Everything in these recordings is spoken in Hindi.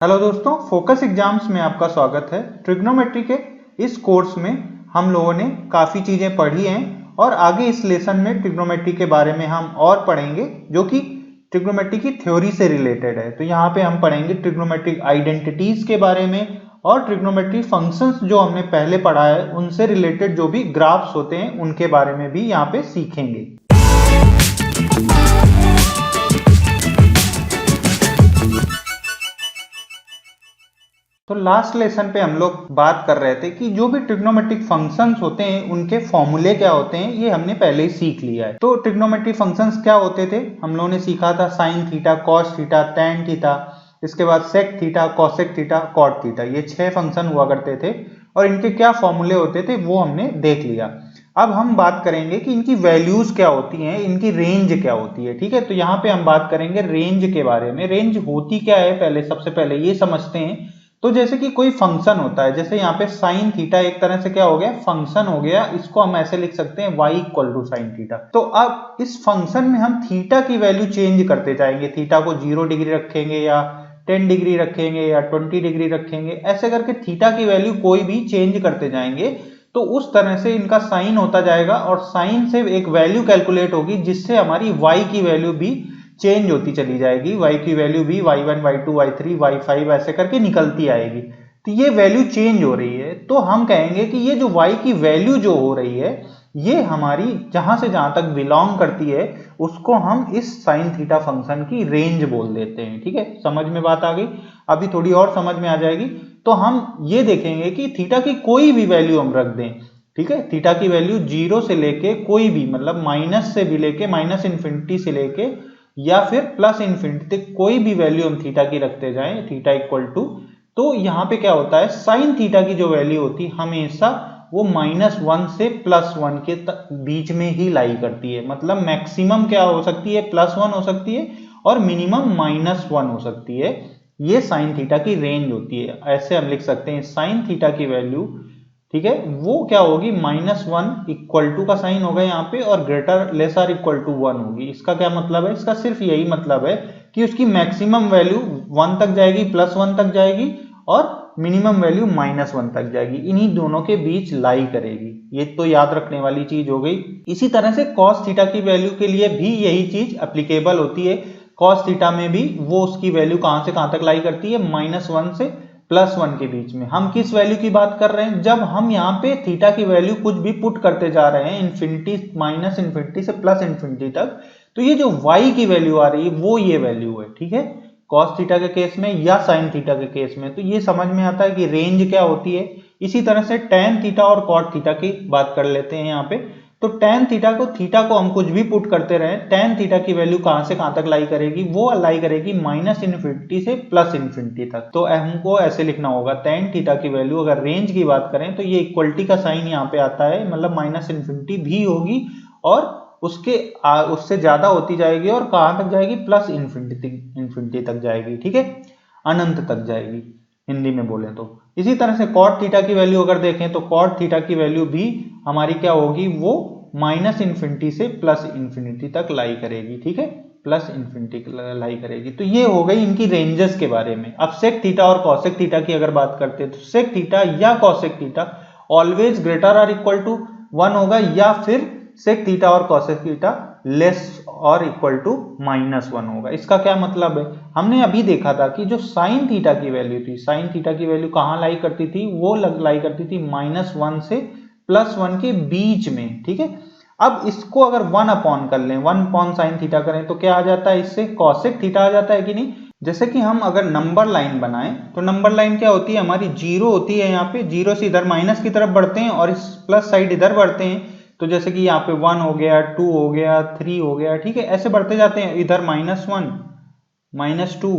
हेलो दोस्तों, फोकस एग्जाम्स में आपका स्वागत है। ट्रिग्नोमेट्री के इस कोर्स में हम लोगों ने काफ़ी चीज़ें पढ़ी हैं और आगे इस लेसन में ट्रिग्नोमेट्री के बारे में हम और पढ़ेंगे जो कि ट्रिग्नोमेट्री की थ्योरी से रिलेटेड है। तो यहाँ पे हम पढ़ेंगे ट्रिग्नोमेट्रिक आइडेंटिटीज़ के बारे में और ट्रिग्नोमेट्री फंक्शंस जो हमने पहले पढ़ा है उनसे रिलेटेड जो भी ग्राफ्स होते हैं उनके बारे में भी यहाँ पे सीखेंगे। तो लास्ट लेसन पे हम लोग बात कर रहे थे कि जो भी ट्रिग्नोमेट्रिक फंक्शंस होते हैं उनके फॉर्मूले क्या होते हैं, ये हमने पहले ही सीख लिया है। तो ट्रिग्नोमेट्रिक फंक्शंस क्या होते थे, हम लोगों ने सीखा था sine theta, cos theta, tan theta, इसके बाद sec theta, cosec theta, cot theta, ये 6 फंक्शन हुआ करते थे और इनके क्या फॉर्मूले होते थे वो हमने देख लिया। अब हम बात करेंगे कि इनकी वैल्यूज क्या होती हैं, इनकी रेंज क्या होती है। ठीक है, तो यहाँ पे हम बात करेंगे रेंज के बारे में। रेंज होती क्या है, पहले सबसे पहले ये समझते हैं। तो जैसे कि कोई फंक्शन होता है, जैसे यहाँ पे साइन थीटा एक तरह से क्या हो गया, फंक्शन हो गया। इसको हम ऐसे लिख सकते हैं y equal to sine theta. तो अब इस फंक्शन में हम थीटा की वैल्यू चेंज करते जाएंगे। थीटा को 0 डिग्री रखेंगे या 10 डिग्री रखेंगे या 20 डिग्री रखेंगे, ऐसे करके थीटा की वैल्यू कोई भी चेंज करते जाएंगे। तो उस तरह से इनका साइन होता जाएगा और साइन से एक वैल्यू कैलकुलेट होगी जिससे हमारी y की वैल्यू भी चेंज होती चली जाएगी। y की वैल्यू भी y1, y2, y3, y5 ऐसे करके निकलती आएगी। तो ये वैल्यू चेंज हो रही है, तो हम कहेंगे कि ये जो y की वैल्यू जो हो रही है ये हमारी जहां से जहां तक बिलोंग करती है उसको हम इस साइन थीटा फंक्शन की रेंज बोल देते हैं। ठीक है, समझ में बात आ गई। अभी थोड़ी और समझ में आ जाएगी। तो हम ये देखेंगे कि थीटा की कोई भी वैल्यू हम रख दें। ठीक है, थीटा की वैल्यू 0 से लेके कोई भी, मतलब माइनस से भी लेके माइनस इन्फिनिटी से लेके या फिर प्लस इन्फिनिटी तक कोई भी वैल्यू हम थीटा की रखते जाएं, थीटा इक्वल टू, तो यहाँ पे क्या होता है, साइन थीटा की जो वैल्यू होती है हमेशा वो -1 से +1 के बीच में ही लाई करती है। मतलब मैक्सिमम क्या हो सकती है, +1 हो सकती है और मिनिमम -1 हो सकती है। ये साइन थीटा की रेंज होती है। ऐसे हम लिख सकते हैं साइन थीटा की वैल्यू, ठीक है, वो क्या होगी, -1 इक्वल टू का साइन होगा यहाँ पे और ग्रेटर लेसर इक्वल टू 1 होगी। इसका क्या मतलब है, इसका सिर्फ यही मतलब है कि उसकी मैक्सिमम वैल्यू 1 तक जाएगी, +1 तक जाएगी और मिनिमम वैल्यू -1 तक जाएगी। इन्हीं दोनों के बीच लाई करेगी। ये तो याद रखने वाली चीज हो गई। इसी तरह से कॉस थीटा की वैल्यू के लिए भी यही चीज एप्लीकेबल होती है। कॉस थीटा में भी वो उसकी वैल्यू कहां से कहां तक लाई करती है, -1 से +1 के बीच में। हम किस वैल्यू की बात कर रहे हैं, जब हम यहाँ पे थीटा की वैल्यू कुछ भी पुट करते जा रहे हैं इन्फिनिटी, माइनस इन्फिनिटी से प्लस इन्फिनिटी तक, तो ये जो y की वैल्यू आ रही है वो ये वैल्यू है। ठीक है, कॉस थीटा के केस में या साइन थीटा के केस में। तो ये समझ में आता है कि रेंज क्या होती है। इसी तरह से टैन थीटा और कॉट थीटा की बात कर लेते हैं यहाँ पे। तो टैन थीटा को हम कुछ भी पुट करते रहे, टैन थीटा की वैल्यू कहां से कहां तक लाई करेगी, वो लाई करेगी माइनस इन्फिनिटी से प्लस इन्फिनिटी तक। तो हमको ऐसे लिखना होगा, टैन थीटा की वैल्यू अगर रेंज की बात करें तो ये इक्वलिटी का साइन यहाँ पे आता है, मतलब माइनस इन्फिनिटी भी होगी और उससे ज्यादा होती जाएगी और कहां तक जाएगी, प्लस इन्फिनिटी तक जाएगी। ठीक है, अनंत तक जाएगी हिंदी में बोले तो। इसी तरह से कॉट थीटा की वैल्यू अगर देखें तो कॉट थीटा की वैल्यू भी हमारी क्या होगी, वो माइनस इन्फिनिटी से प्लस इन्फिनिटी तक लाई करेगी। ठीक है, प्लस इन्फिनिटी लाई करेगी। तो ये हो गई इनकी रेंजेस के बारे में। अब सेक थीटा और कॉसेक थीटा की अगर बात करते हैं तो सेक थीटा या कॉसेक थीटा ऑलवेज ग्रेटर और इक्वल टू 1 होगा या फिर सेक थीटा और कॉसेक थीटा लेस और इक्वल टू -1 होगा। इसका क्या मतलब है, हमने अभी देखा था कि जो साइन थीटा की वैल्यू थी, साइन थीटा की वैल्यू कहां लाई करती थी, वो लाई करती थी -1 से +1 के बीच में। ठीक है, अब इसको अगर 1 अपॉन कर लें, 1 अपॉन साइन थीटा करें तो क्या आ जाता है, इससे कॉसेक थीटा आ जाता है कि नहीं। जैसे कि हम अगर नंबर लाइन बनाएं तो नंबर लाइन क्या होती है, हमारी 0 होती है। यहाँ पे 0 से इधर माइनस की तरफ बढ़ते हैं और इस प्लस साइड इधर बढ़ते हैं। तो जैसे कि यहाँ पे 1 हो गया, 2 हो गया, 3 हो गया। ठीक है, ऐसे बढ़ते जाते हैं, इधर -1, -2,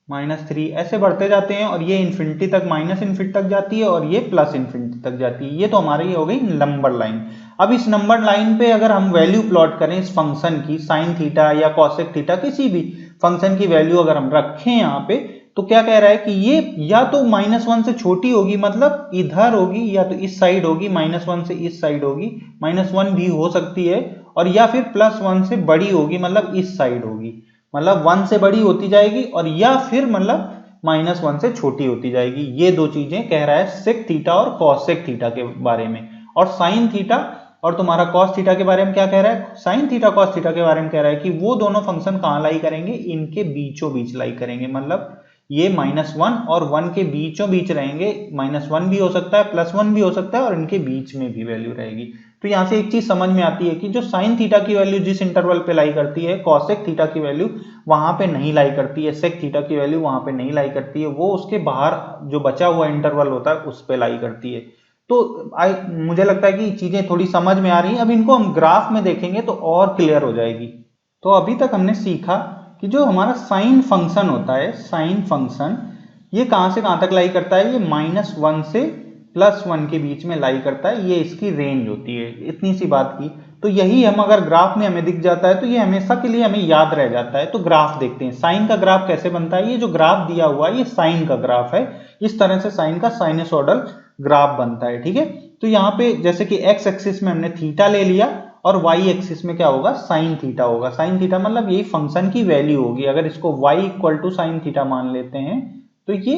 -3 ऐसे बढ़ते जाते हैं और ये इन्फिनिटी तक, माइनस इन्फिनिटी तक जाती है और ये प्लस इन्फिनिटी तक जाती है। ये तो हमारी हो गई नंबर लाइन। अब इस नंबर लाइन पे अगर हम वैल्यू प्लॉट करें इस फंक्शन की, साइन थीटा या कॉसेक थीटा, किसी भी फंक्शन की वैल्यू अगर हम रखें यहाँ पे, तो क्या कह रहा है कि ये या तो -1 से छोटी होगी, मतलब इधर होगी, या तो इस साइड होगी, -1 से इस साइड होगी, -1 भी हो सकती है, और या फिर +1 से बड़ी होगी, मतलब इस साइड होगी, मतलब 1 से बड़ी होती जाएगी, और या फिर मतलब -1 से छोटी होती जाएगी। ये दो चीजें कह रहा है सेक थीटा और कॉस सेक थीटा के बारे में। और साइन थीटा और तुम्हारा कॉस थीटा के बारे में क्या कह रहा है? साइन थीटा कॉस थीटा के बारे में कह रहा है कि वो दोनों फंक्शन कहाँ लाई करेंगे? इनके बीचों बीच लाई करेंगे। मतलब ये -1 और 1 के बीचों बीच रहेंगे। -1 भी हो सकता है, +1 भी हो सकता है, और इनके बीच में भी वैल्यू रहेगी। तो यहाँ से एक चीज समझ में आती है कि जो साइन थीटा की वैल्यू जिस इंटरवल पे लाई करती है, कॉसेक थीटा की वैल्यू वहां पे नहीं लाई करती है, सेक थीटा की वैल्यू वहां पे नहीं लाई करती है, वो उसके बाहर जो बचा हुआ इंटरवल होता है उस पे लाई करती है। तो मुझे लगता है कि चीजें थोड़ी समझ में आ रही हैं। अब इनको हम ग्राफ में देखेंगे तो और क्लियर हो जाएगी। तो अभी तक हमने सीखा कि जो हमारा साइन फंक्शन होता है, साइन फंक्शन ये कहां से कहां तक लाई करता है? ये -1 से +1 के बीच में लाई करता है। ये इसकी रेंज होती है। इतनी सी बात की। तो यही हम अगर ग्राफ में हमें दिख जाता है तो ये हमेशा के लिए हमें याद रह जाता है। तो ग्राफ देखते हैं, साइन का ग्राफ कैसे बनता है। ये जो ग्राफ दिया हुआ है ये साइन का ग्राफ है। इस तरह से साइन का साइनसोइडल ग्राफ बनता है। ठीक है, तो यहाँ पे जैसे कि एक्स एक्सिस में हमने थीटा ले लिया और वाई एक्सिस में क्या होगा? साइन थीटा होगा। साइन थीटा मतलब यही फंक्शन की वैल्यू होगी। अगर इसको y = साइन थीटा मान लेते हैं तो ये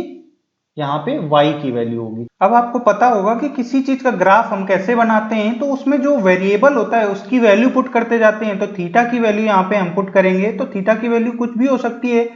यहाँ पे y की वैल्यू होगी। अब आपको पता होगा कि किसी चीज का ग्राफ हम कैसे बनाते हैं, तो उसमें जो वेरिएबल होता है उसकी वैल्यू पुट करते जाते हैं। तो थीटा की वैल्यू यहाँ पे हम पुट करेंगे तो थीटा की वैल्यू कुछ भी हो सकती है,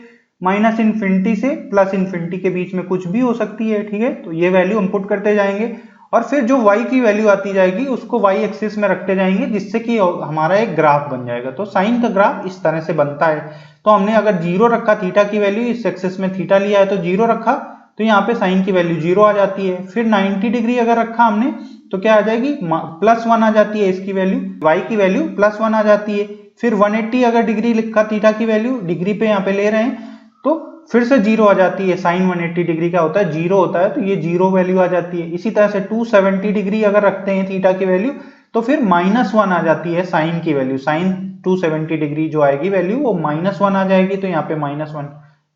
-∞ से +∞ के बीच में कुछ भी हो सकती है। ठीक है, तो ये वैल्यू हम पुट करते जाएंगे और फिर जो y की वैल्यू आती जाएगी उसको y एक्सिस में रखते जाएंगे, जिससे कि हमारा एक ग्राफ बन जाएगा। तो साइन का ग्राफ इस तरह से बनता है। तो हमने अगर 0 रखा थीटा की वैल्यू, इस एक्सिस में थीटा लिया है तो 0 रखा, तो यहाँ पे साइन की वैल्यू 0 आ जाती है। फिर 90 डिग्री अगर रखा हमने तो क्या आ जाएगी? +1 आ जाती है इसकी वैल्यू, y की वैल्यू +1 आ जाती है। फिर 180 अगर डिग्री लिखा थीटा की वैल्यू, डिग्री पे यहाँ पे ले रहे हैं, तो फिर से 0 आ जाती है। साइन 180 डिग्री का होता है 0 होता है, तो ये 0 वैल्यू आ जाती है। इसी तरह से 270 डिग्री अगर रखते हैं थीटा की वैल्यू तो फिर -1 आ जाती है साइन की वैल्यू। साइन 270 डिग्री जो आएगी वैल्यू वो -1 आ जाएगी, तो यहाँ पे -1।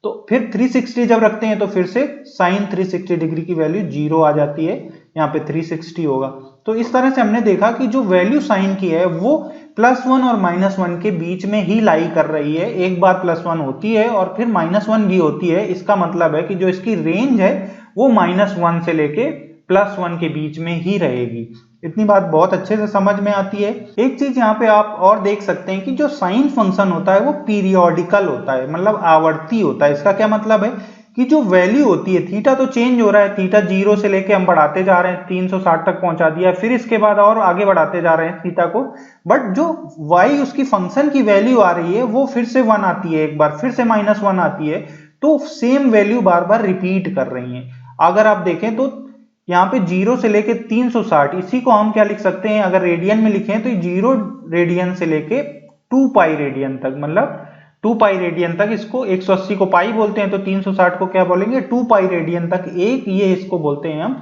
तो फिर 360 जब रखते हैं तो फिर से साइन 360 डिग्री की वैल्यू 0 आ जाती है, यहाँ पे 360 होगा। तो इस तरह से हमने देखा कि जो वैल्यू साइन की है वो +1 और -1 के बीच में ही लाई कर रही है। एक बार +1 होती है और फिर -1 भी होती है। इसका मतलब है कि जो इसकी रेंज है वो -1 से लेके +1 के बीच में ही रहेगी। इतनी बात बहुत अच्छे से समझ में आती है। एक चीज यहाँ पे आप और देख सकते हैं कि जो साइन फंक्शन होता है वो पीरियोडिकल होता है, मतलब आवर्ती होता है। इसका क्या मतलब है कि जो वैल्यू होती है, थीटा तो चेंज हो रहा है, थीटा 0 से लेके हम बढ़ाते जा रहे हैं, 360 तक पहुंचा दिया, फिर इसके बाद और आगे बढ़ाते जा रहे हैं थीटा को। बट जो y उसकी फंक्शन की वैल्यू आ रही है वो फिर से 1 आती है, एक बार फिर से -1 आती है। तो सेम वैल्यू बार बार रिपीट कर रही है। अगर आप देखें तो यहाँ पे 0 से लेके 360, इसी को हम क्या लिख सकते हैं? अगर रेडियन में लिखें तो 0 रेडियन से लेके 2 पाई रेडियन तक, मतलब 2 पाई रेडियन तक। इसको 180 को पाई बोलते हैं तो 360 को क्या बोलेंगे? 2 पाई रेडियन तक। एक ये इसको बोलते हैं हम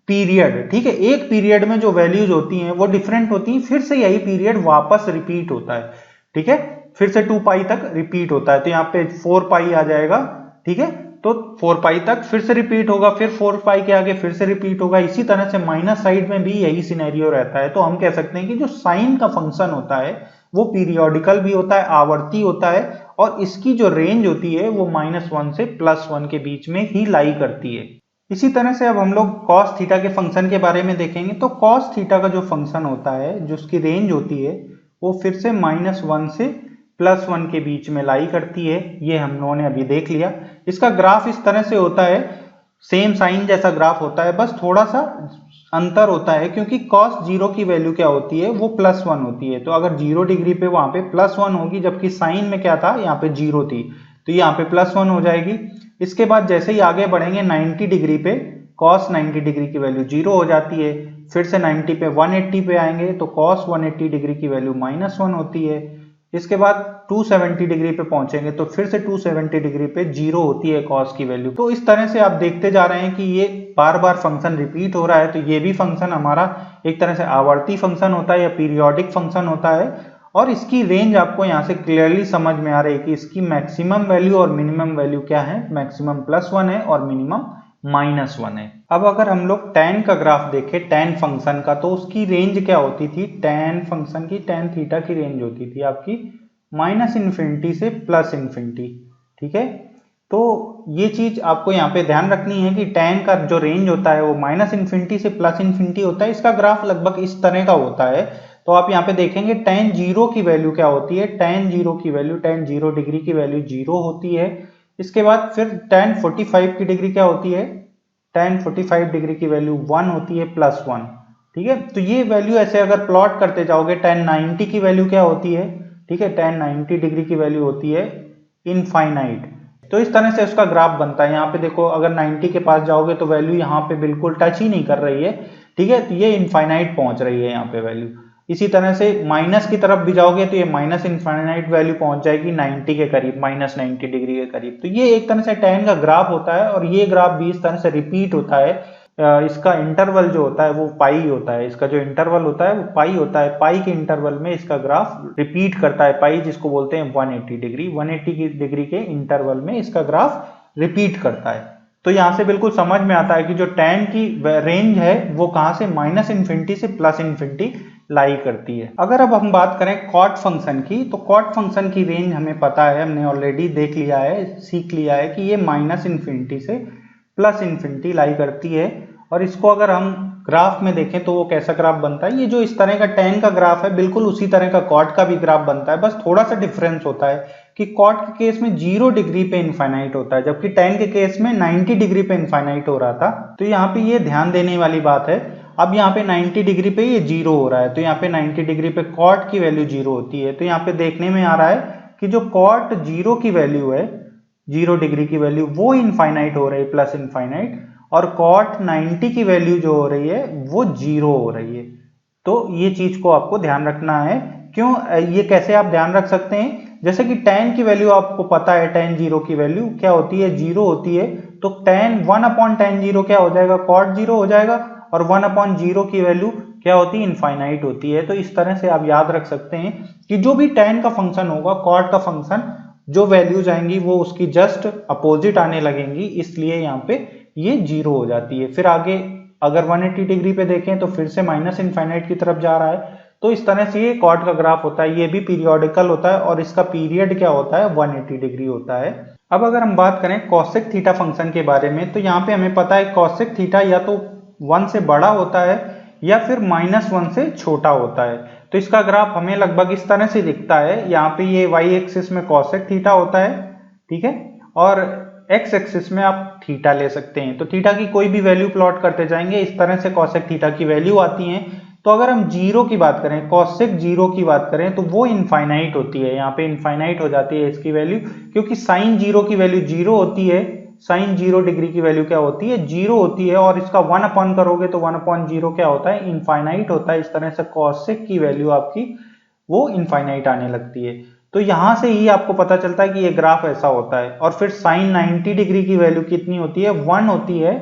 पीरियड। ठीक है, एक पीरियड में जो वैल्यूज होती हैं वो डिफरेंट होती हैं, फिर से यही पीरियड वापस रिपीट होता है। ठीक है, फिर से 2 पाई तक रिपीट होता है, तो यहाँ पे 4 पाई आ जाएगा। ठीक है, तो 4 पाई तक फिर से रिपीट होगा, फिर 4 पाई के आगे फिर से रिपीट होगा। इसी तरह से माइनस साइड में भी यही सिनेरियो रहता है। तो हम कह सकते हैं कि जो साइन का फंक्शन होता है वो पीरियोडिकल भी होता है, आवर्ती होता है, और इसकी जो रेंज होती है वो -1 से +1 के बीच में ही लाई करती है। इसी तरह से अब हम लोग cos थीटा के फंक्शन के बारे में देखेंगे। तो cos थीटा का जो फंक्शन होता है, जो उसकी रेंज होती है, वो फिर से -1 से +1 के बीच में लाई करती है। ये हम लोगों ने अभी देख लिया। इसका ग्राफ इस तरह से होता है, सेम साइन जैसा ग्राफ होता है, बस थोड़ा सा अंतर होता है क्योंकि cos 0 की वैल्यू क्या होती है? वो +1 होती है। तो अगर 0 डिग्री पे वहां पे +1 होगी, जबकि साइन में क्या था? यहाँ पे 0 थी, तो यहाँ पे +1 हो जाएगी। इसके बाद जैसे ही आगे बढ़ेंगे 90 डिग्री पे cos 90 डिग्री की वैल्यू 0 हो जाती है। फिर से 90 पे 180 पे आएंगे तो cos 180 डिग्री की वैल्यू -1 होती है। इसके बाद 270 डिग्री पे पहुंचेंगे तो फिर से 270 डिग्री पे 0 होती है cos की वैल्यू। तो इस तरह से आप देखते जा रहे हैं कि ये बार बार फंक्शन रिपीट हो रहा है। तो ये भी फंक्शन हमारा एक तरह से आवर्ती फंक्शन होता है या पीरियोडिक फंक्शन होता है। और इसकी रेंज आपको यहाँ से क्लियरली समझ में आ रही है कि इसकी मैक्सिमम वैल्यू और मिनिमम वैल्यू क्या है? मैक्सिमम +1 है और मिनिमम -1 है। अब अगर हम लोग tan का ग्राफ देखें, tan फंक्शन का, तो उसकी रेंज क्या होती थी? tan फंक्शन की, tan थीटा की रेंज होती थी आपकी -∞ से +∞। ठीक है, तो ये चीज आपको यहाँ पे ध्यान रखनी है कि tan का जो रेंज होता है वो -∞ से +∞ होता है। इसका ग्राफ लगभग इस तरह का होता है। तो आप यहाँ पे देखेंगे tan 0 की वैल्यू क्या होती है, tan 0 की वैल्यू, tan 0 डिग्री की वैल्यू 0 होती है। इसके बाद फिर tan 45 की डिग्री क्या होती है, tan 45 डिग्री की वैल्यू 1 होती है, +1। ठीक है, तो ये वैल्यू ऐसे अगर प्लॉट करते जाओगे, tan 90 की वैल्यू क्या होती है, ठीक है, tan 90 डिग्री की वैल्यू होती है इनफाइनाइट। तो इस तरह से उसका ग्राफ बनता है। यहाँ पे देखो, अगर 90 के पास जाओगे तो वैल्यू यहाँ पे बिल्कुल टच ही नहीं कर रही है। ठीक है, तो ये इनफाइनाइट पहुंच रही है यहाँ पे वैल्यू। इसी तरह से माइनस की तरफ भी जाओगे तो ये माइनस इनफाइनाइट वैल्यू पहुंच जाएगी 90 के करीब, -90 डिग्री के करीब। तो ये एक तरह से tan का ग्राफ होता है और ये ग्राफ भी इस तरह से रिपीट होता है। इसका इंटरवल जो होता है वो पाई होता है, इसका जो इंटरवल होता है वो पाई होता है। पाई के इंटरवल में इसका ग्राफ रिपीट करता है, पाई जिसको बोलते हैं 180 डिग्री, 180 डिग्री के इंटरवल में इसका ग्राफ रिपीट करता है। तो यहाँ से बिल्कुल समझ में आता है कि जो tan की रेंज है वो कहाँ से -∞ से +∞ लाई करती है। अगर अब हम बात करें cot फंक्शन की, तो cot फंक्शन की रेंज हमें पता है, हमने ऑलरेडी देख लिया है, सीख लिया है कि ये -∞ से +∞ लाई करती है। और इसको अगर हम ग्राफ में देखें तो वो कैसा ग्राफ बनता है, ये जो इस तरह का tan का ग्राफ है बिल्कुल उसी तरह का cot का भी ग्राफ बनता है। बस थोड़ा सा डिफरेंस होता है कि cot के केस में 0 डिग्री पे इनफाइनाइट होता है, जबकि tan के केस में 90 डिग्री पे इनफाइनाइट हो रहा था। तो यहाँ पे ये ध्यान देने वाली बात है। अब यहाँ पे 90 डिग्री पे ये 0 हो रहा है, तो यहाँ पे 90 डिग्री पे cot की वैल्यू 0 होती है। तो यहाँ पे देखने में आ रहा है कि जो cot 0 की वैल्यू है, 0 डिग्री की वैल्यू, वो इनफाइनाइट हो रही है, प्लस इनफाइनाइट, और cot 90 की वैल्यू जो हो रही है वो 0 हो रही है। तो ये चीज को आपको ध्यान रखना है। क्यों, ये कैसे आप ध्यान रख सकते हैं, जैसे कि tan की वैल्यू आपको पता है, tan 0 की वैल्यू क्या होती है, 0 होती है। तो tan 1/tan 0 क्या हो जाएगा, cot 0 हो जाएगा, और 1/0 की वैल्यू क्या होती है, इनफाइनाइट होती है। तो इस तरह से आप याद रख सकते हैं कि जो भी tan का फंक्शन होगा, cot का फंक्शन, जो वैल्यूज आएंगी वो उसकी जस्ट अपोजिट आने लगेंगी, इसलिए यहाँ पे ये 0 हो जाती है। फिर आगे अगर 180 डिग्री पे देखें तो फिर से -∞ की तरफ जा रहा है। तो इस तरह से ये cot का ग्राफ होता है, ये भी पीरियोडिकल होता है और इसका पीरियड क्या होता है, 180 डिग्री होता है। अब अगर हम बात करें cosec थीटा फंक्शन के बारे में, तो यहाँ पे हमें पता है cosec थीटा या तो 1 से बड़ा होता है या फिर -1 से छोटा होता है। तो इसका ग्राफ हमें लगभग इस तरह से दिखता है। यहाँ पे ये y एक्सिस में cosec थीटा होता है, ठीक है, और x एक्सिस में आप थीटा ले सकते हैं। तो थीटा की कोई भी वैल्यू प्लॉट करते जाएंगे, इस तरह से cosec थीटा की वैल्यू आती है। तो अगर हम 0 की बात करें, cosec 0 की बात करें, तो वो इनफाइनाइट होती है, यहाँ पे इनफाइनाइट हो जाती है इसकी वैल्यू, क्योंकि sin 0 की वैल्यू 0 होती है। sin 0 डिग्री की वैल्यू क्या होती है, 0 होती है, और इसका 1 अपॉन करोगे तो 1/0 क्या होता है, इनफाइनाइट होता है। इस तरह से cosec की वैल्यू आपकी वो इनफाइनाइट आने लगती है। तो यहां से ही आपको पता चलता है कि ये ग्राफ ऐसा होता है। और फिर sin 90 डिग्री की वैल्यू कितनी होती है, 1 होती है,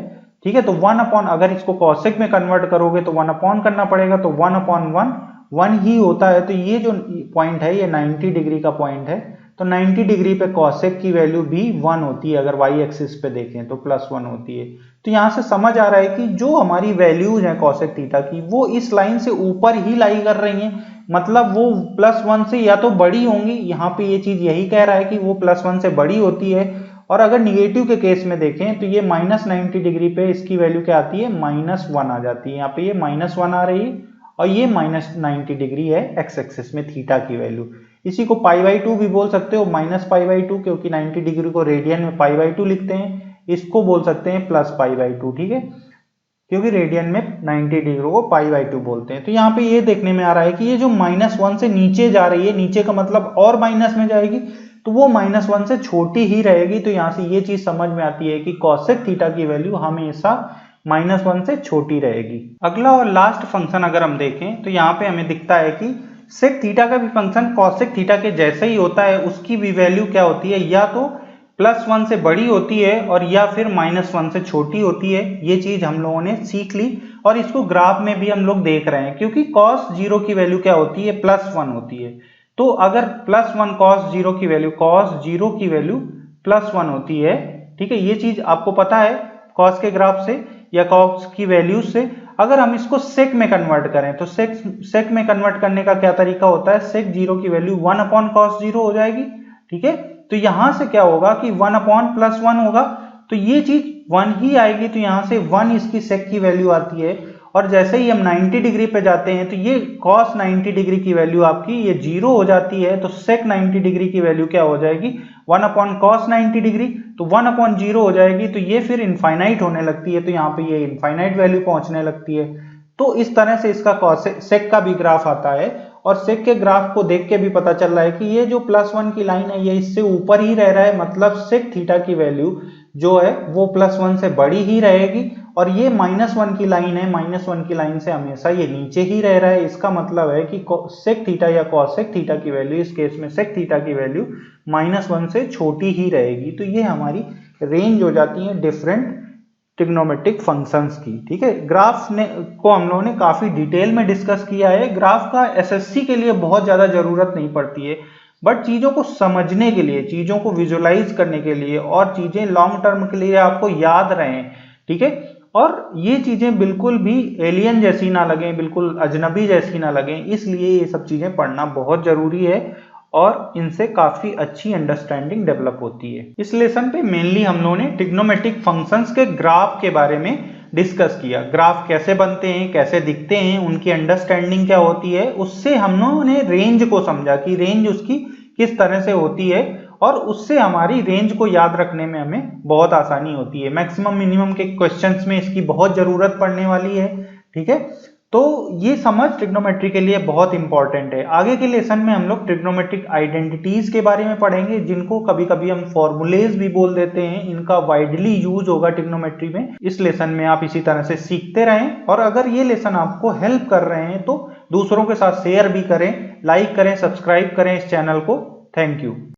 ठीक है। तो 1 अपॉन, अगर इसको cosec में कन्वर्ट करोगे तो 1 अपॉन करना पड़ेगा, तो 1/1 1 ही होता है। तो ये जो पॉइंट है ये 90 डिग्री का पॉइंट है। तो 90 डिग्री पे cosec की वैल्यू भी 1 होती है, अगर y एक्सिस पे देखें तो +1 होती है। तो यहाँ से समझ आ रहा है कि जो हमारी वैल्यूज हैं cosec थीटा की, वो इस लाइन से ऊपर ही लाई कर रही हैं, मतलब वो +1 से या तो बड़ी होंगी। यहाँ पे ये चीज यही कह रहा है कि वो +1 से बड़ी होती है। और अगर निगेटिव के केस में देखें तो ये -90 डिग्री पे इसकी वैल्यू क्या आती है, -1 आ जाती है। यहाँ पे ये -1 आ रही है और ये -90 डिग्री है x एक्सिस में थीटा की वैल्यू। इसी को π/2 भी बोल सकते हो, -π/2, क्योंकि 90 डिग्री को रेडियन में π/2 लिखते हैं। इसको बोल सकते हैं +π/2, ठीक है, क्योंकि रेडियन में 90 डिग्री को π/2 बोलते हैं। तो यहाँ पे ये देखने में आ रहा है कि ये जो -1 से नीचे जा रही है, नीचे का मतलब और माइनस में जाएगी, तो वो -1 से छोटी ही रहेगी। तो यहाँ से ये चीज समझ में आती है कि cosec थीटा की वैल्यू हमेशा -1 से छोटी रहेगी। अगला और लास्ट फंक्शन अगर हम देखें तो यहाँ पे हमें दिखता है कि sec थीटा का भी फंक्शन cosec थीटा के जैसे ही होता है। उसकी भी वैल्यू क्या होती है, या तो +1 से बड़ी होती है और या फिर -1 से छोटी होती है। ये चीज हम लोगों ने सीख ली और इसको ग्राफ में भी हम लोग देख रहे हैं, क्योंकि cos 0 की वैल्यू क्या होती है, +1 होती है। तो अगर +1 cos 0 की वैल्यू, cos 0 की वैल्यू +1 होती है, ठीक है, ये चीज आपको पता है cos के ग्राफ से या cos की वैल्यू से। अगर हम इसको sec में कन्वर्ट करें तो sec में कन्वर्ट करने का क्या तरीका होता है, sec 0 की वैल्यू 1/cos 0 हो जाएगी, ठीक है। तो यहां से क्या होगा कि 1/+1 होगा, तो ये चीज 1 ही आएगी, तो यहां से 1 इसकी सेक की वैल्यू आती है। और जैसे ही हम 90 डिग्री पे जाते हैं तो ये cos 90 डिग्री की वैल्यू आपकी ये 0 हो जाती है, तो sec 90 डिग्री की वैल्यू क्या हो जाएगी 1/cos 90 डिग्री, तो 1/0 हो जाएगी, तो ये फिर इनफाइनाइट होने लगती है, तो यहाँ पे ये इनफाइनाइट वैल्यू पहुंचने लगती है। तो इस तरह से इसका sec का भी ग्राफ आता है, और sec के ग्राफ को देख के भी पता चल रहा है कि ये जो +1 की लाइन है ये इससे ऊपर ही रह रहा है, मतलब sec थीटा की वैल्यू जो है वो +1 से बड़ी ही रहेगी, और ये -1 की लाइन है, -1 की लाइन से हमेशा ये नीचे ही रह रहा है। इसका मतलब है कि sec थीटा या cosec थीटा की वैल्यू, इस केस में sec थीटा की वैल्यू -1 से छोटी ही रहेगी। तो ये हमारी रेंज हो जाती है डिफरेंट ट्रिग्नोमेट्रिक फंक्शंस की। ठीक है, ग्राफ को हम लोगों ने काफी डिटेल में डिस्कस किया है। ग्राफ का एसएससी के लिए बहुत ज्यादा जरूरत नहीं पड़ती है, बट चीजों को समझने के लिए, चीजों को विजुअलाइज करने के लिए, और चीजें लॉन्ग टर्म के लिए आपको याद रहें। ठीक है, और ये चीजें बिल्कुल भी एलियन जैसी ना लगे, बिल्कुल अजनबी जैसी ना लगे, इसलिए ये सब चीजें पढ़ना बहुत जरूरी है, और इनसे काफी अच्छी अंडरस्टैंडिंग डेवलप होती है। इस लेसन पे मेनली हम लोगों ने ट्रिग्नोमेट्रिक फंक्शंस के ग्राफ के बारे में डिस्कस किया। ग्राफ कैसे बनते हैं, कैसे दिखते हैं, उनकी अंडरस्टैंडिंग क्या होती है, उससे हम लोगों ने रेंज को समझा कि रेंज उसकी किस तरह से होती है, और उससे हमारी रेंज को याद रखने में हमें बहुत आसानी होती है। मैक्सिमम मिनिमम के क्वेश्चंस में इसकी बहुत जरूरत पड़ने वाली है। ठीक है, तो ये समझ ट्रिग्नोमेट्री के लिए बहुत इंपॉर्टेंट है। आगे के लेसन में हम लोग ट्रिग्नोमेट्रिक आइडेंटिटीज के बारे में पढ़ेंगे, जिनको कभी कभी हम फॉर्मूलेज भी बोल देते हैं। इनका वाइडली यूज होगा ट्रिग्नोमेट्री में। इस लेसन में आप इसी तरह से सीखते रहें, और अगर ये लेसन आपको हेल्प कर रहे हैं तो दूसरों के साथ शेयर भी करें, लाइक करें, सब्सक्राइब करें इस चैनल को। Thank you.